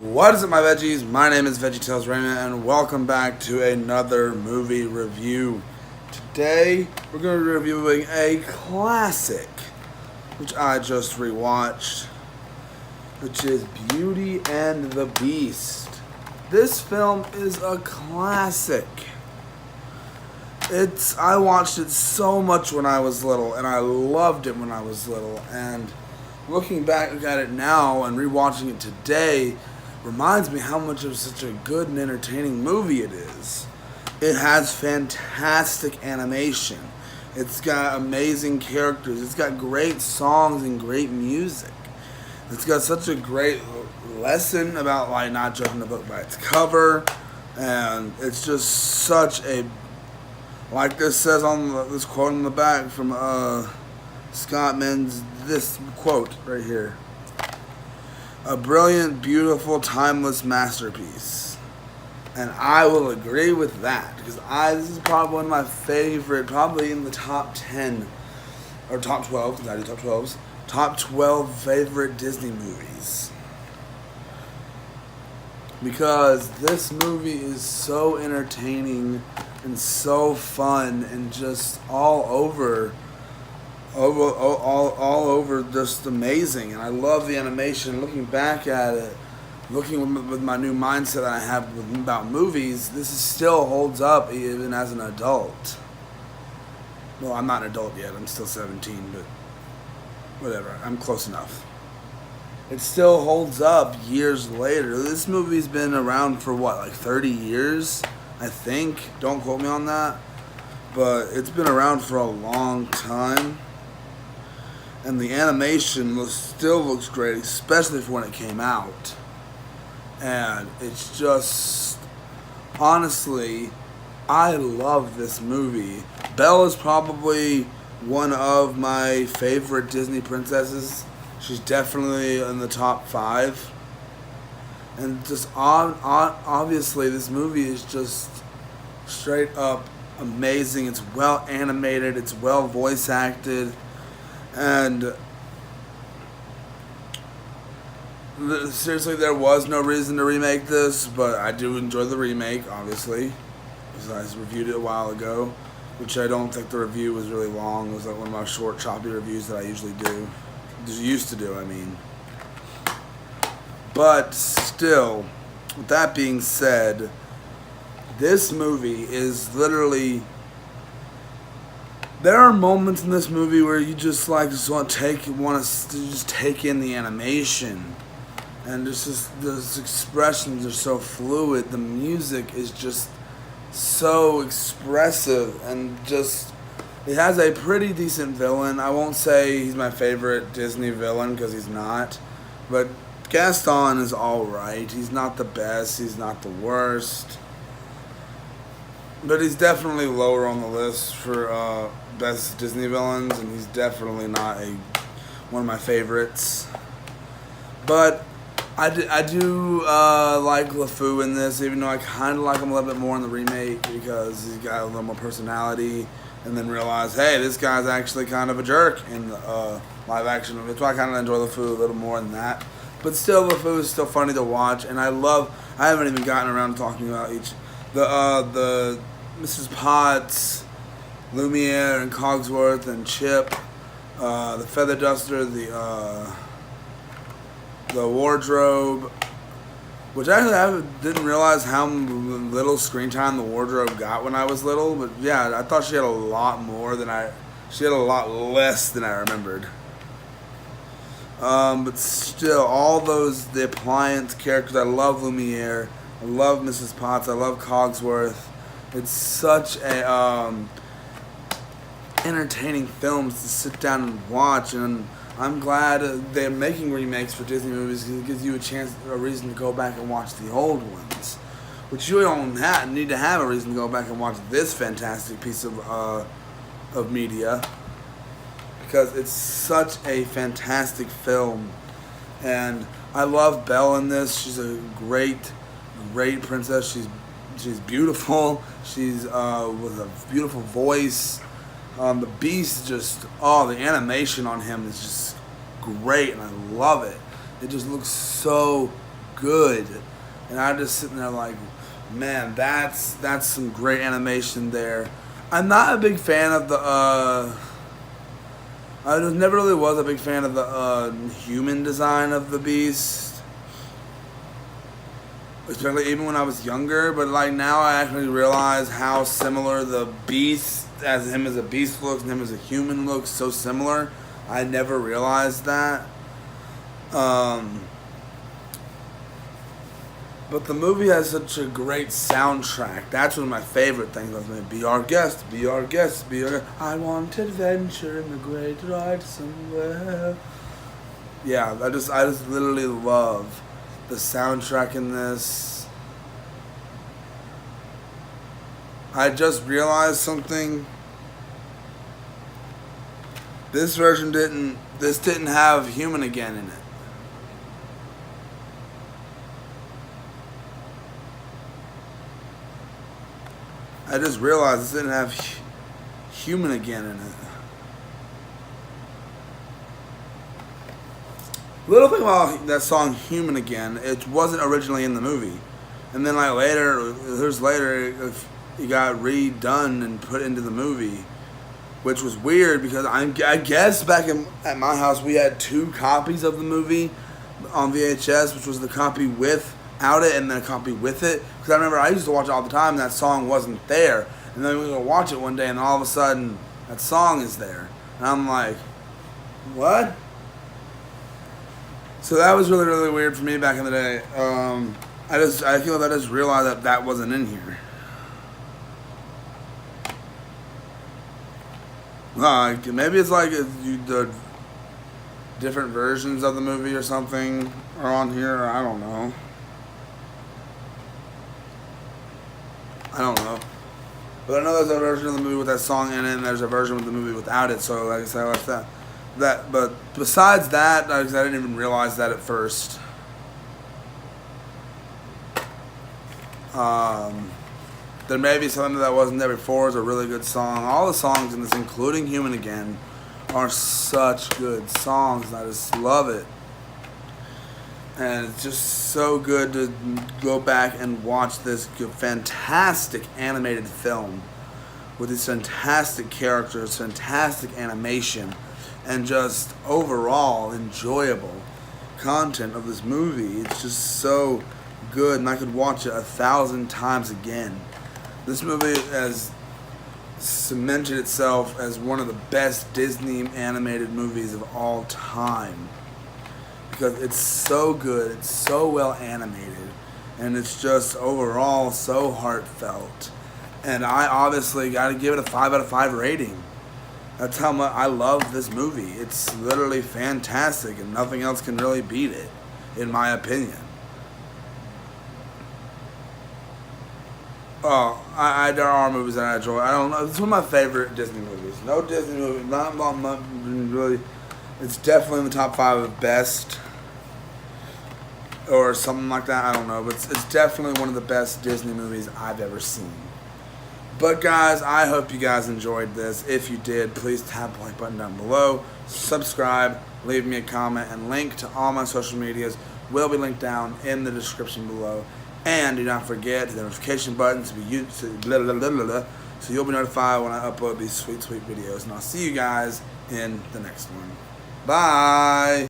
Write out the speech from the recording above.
What is up, my veggies? My name is VeggieTales Raymond, and welcome back to another movie review. Today, we're going to be reviewing a classic, which I just rewatched, which is Beauty and the Beast. This film is a classic. I watched it so much when I was little, and I loved it when I was little, and looking back at it now and rewatching it today reminds me how much of such a good and entertaining movie it is. It has fantastic animation. It's got amazing characters. It's got great songs and great music. It's got such a great lesson about not judging a book by its cover, and it's just such a, like this says on this quote in the back from Scott Men's, this quote right here: a brilliant, beautiful, timeless masterpiece. And I will agree with that, because this is probably one of my favorite, probably in the top 10 or top 12, because I do top 12s, top 12 favorite Disney movies. Because this movie is so entertaining and so fun and just all over just amazing. And I love the animation. Looking back at it, looking with my new mindset that I have about movies, still holds up even as an adult. Well, I'm not an adult yet. I'm still 17, but whatever. I'm close enough. It still holds up years later. This movie's been around for 30 years, I think. Don't quote me on that. But it's been around for a long time. And the animation still looks great, especially for when it came out. And it's just, honestly, I love this movie. Belle is probably one of my favorite Disney princesses. She's definitely in the top 5. And just obviously, this movie is just straight up amazing. It's well animated. It's well voice acted. And seriously, there was no reason to remake this, but I do enjoy the remake, obviously, because I reviewed it a while ago, which I don't think the review was really long. It was like one of my short, choppy reviews that I usually do. Used to do, I mean. But still, with that being said, this movie is literally... There are moments in this movie where you just want to take in the animation, and those expressions are so fluid. The music is just so expressive, and it has a pretty decent villain. I won't say he's my favorite Disney villain, because he's not, but Gaston is all right. He's not the best. He's not the worst. But he's definitely lower on the list for best Disney villains, and he's definitely not one of my favorites. But I do like LeFou in this, even though I kind of like him a little bit more in the remake, because he's got a little more personality, and then realize, hey, this guy's actually kind of a jerk in the live action. That's why I kind of enjoy LeFou a little more than that. But still, LeFou is still funny to watch, and I haven't even gotten around to talking about the Mrs. Potts, Lumiere, and Cogsworth, and Chip, the Feather Duster, the wardrobe, which actually I didn't realize how little screen time the wardrobe got when I was little. But yeah, I thought she had a lot less than I remembered. But still, the appliance characters, I love Lumiere, I love Mrs. Potts, I love Cogsworth. It's such a entertaining films to sit down and watch, and I'm glad they're making remakes for Disney movies, because it gives you a reason to go back and watch the old ones, which you don't need to have a reason to go back and watch this fantastic piece of media, because it's such a fantastic film. And I love Belle in this. She's a great princess. She's beautiful. She's with a beautiful voice. The Beast, the animation on him is just great, and I love it. It just looks so good. And I'm just sitting there like, man, that's some great animation there. I'm not a big fan of the I never really was a big fan of the human design of the Beast, especially even when I was younger. But like now, I actually realize how similar the Beast, as him as a beast looks, and him as a human looks, so similar. I never realized that. But the movie has such a great soundtrack. That's one of my favorite things. Be our guest, be our guest, be our guest. I want adventure in the great ride somewhere. Yeah, I just literally love the soundtrack in this. I just realized something. This version didn't have Human Again in it. I just realized this didn't have Human Again in it. Little thing about that song Human Again, it wasn't originally in the movie. And then like years later, it got redone and put into the movie. Which was weird because I guess back at my house we had 2 copies of the movie on VHS, which was the copy without it and then a copy with it. Because I remember I used to watch it all the time and that song wasn't there. And then we were going to watch it one day and all of a sudden that song is there. And I'm like, what? So that was really, really weird for me back in the day. I feel like I just realized that wasn't in here. Maybe it's like the different versions of the movie or something are on here. Or I don't know. But I know there's a version of the movie with that song in it, and there's a version of the movie without it. So like I said, I like that. But besides that, I didn't even realize that at first. There may be something that wasn't there before. It's a really good song. All the songs in this, including Human Again, are such good songs. And I just love it. And it's just so good to go back and watch this fantastic animated film with these fantastic characters, fantastic animation, and just overall enjoyable content of this movie. It's just so good, and I could watch it 1,000 times again. This movie has cemented itself as one of the best Disney animated movies of all time. Because it's so good, it's so well animated, and it's just overall so heartfelt. And I obviously got to give it a 5 out of 5 rating. That's how much I love this movie. It's literally fantastic, and nothing else can really beat it, in my opinion. Oh, there are movies that I enjoy. I don't know. It's one of my favorite Disney movies. No Disney movie, not really. It's definitely in the top 5 of best, or something like that. I don't know, but it's definitely one of the best Disney movies I've ever seen. But guys, I hope you guys enjoyed this. If you did, please tap the like button down below, subscribe, leave me a comment, and link to all my social medias will be linked down in the description below. And do not forget the notification button so you'll be notified when I upload these sweet, sweet videos. And I'll see you guys in the next one. Bye!